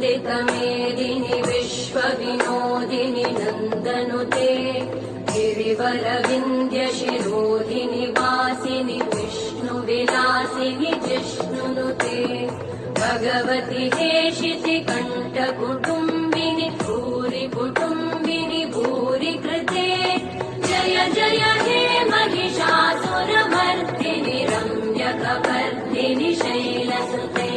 वन्दितमेदिनि विश्वविनोदिनि नन्दनुते गिरिवरविन्द्यशिरोधिनि वासिनि विष्णुविलासिनि जिष्णुनुते भगवति हेशिति कण्ठकुटुम्बिनि भूरि कुटुम्बिनि भूरि कृते जय जय हे महिषासुरमर्दिनि रम्यकपर्दिनि शैलसुते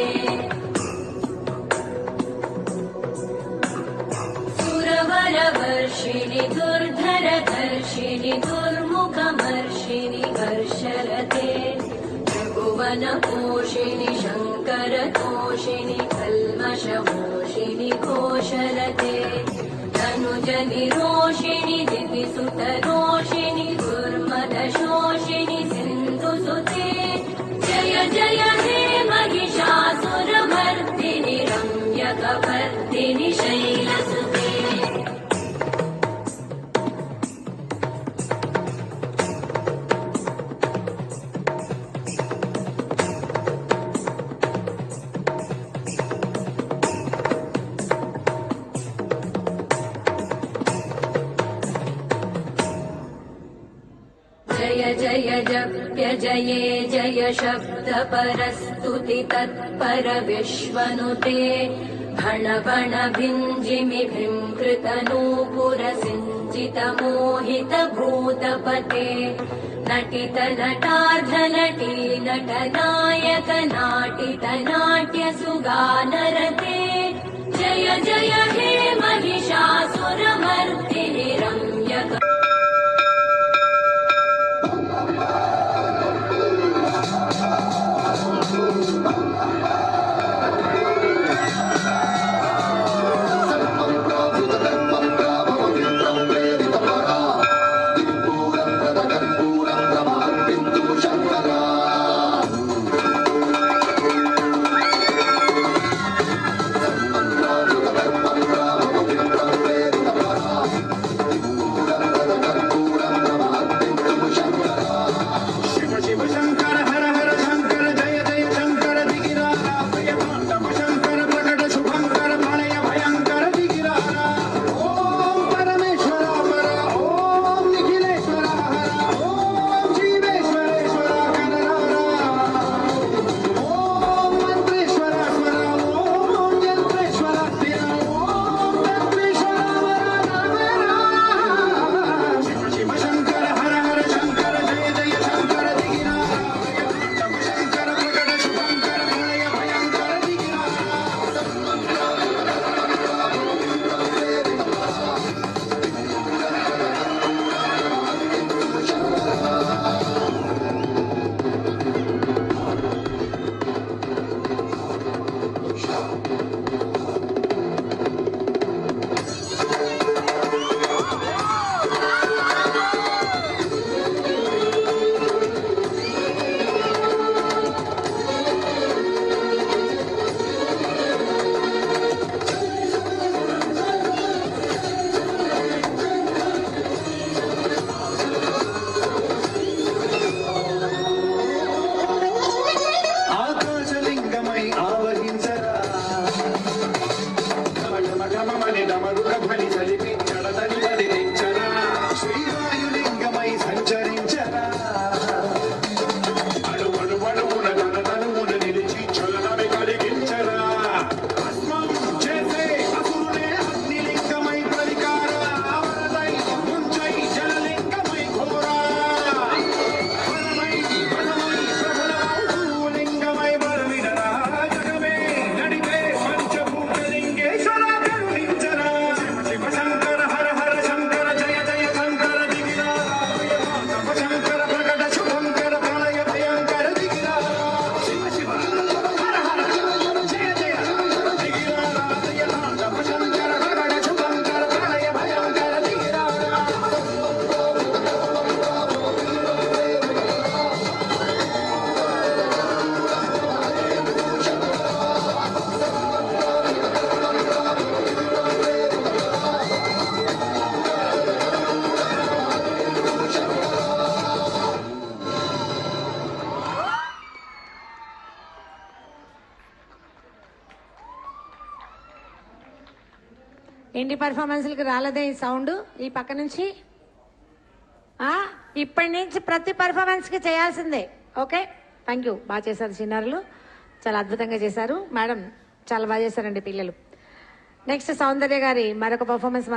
सुरवरवर्षिणि दुर्धरधर्षिणि दुर्मुखमर्षिणि हर्षरते त्रिभुवनपोषिणि शङ्करतोषिणि कल्मषमोषिणि घोषरते तनुजनिरोषिणि दिविसुतरोषिणि दुर्मदशोषिणि सिन्धुसुते जय जय हे महिषासुरमर्दिनि रम्यकपर्दिनि शैलसुते जय जय जप्य जये जय शब्द परस्तुति तत्पर विश्वनुते भण भण भिञ्जिमि भृङ्कृतनूपुर सिञ्चित मोहित भूतपते नटित नटार्ध नटी नटनायक नाटित नाट्य सुगानरते जय जय हे महिषासुरमर्दिनि रम्यक ఏంటి పర్ఫార్మెన్స్లకి రాలేదే ఈ సౌండ్ ఈ పక్క నుంచి? ఇప్పటి నుంచి ప్రతి పర్ఫార్మెన్స్ కి చేయాల్సిందే. Okay, thank you. బాగా చేశారు చిన్నారులు, చాలా అద్భుతంగా చేశారు. మేడం చాలా బాగా చేశారండి పిల్లలు. నెక్స్ట్ సౌందర్య గారి మరొక పర్ఫార్మెన్స్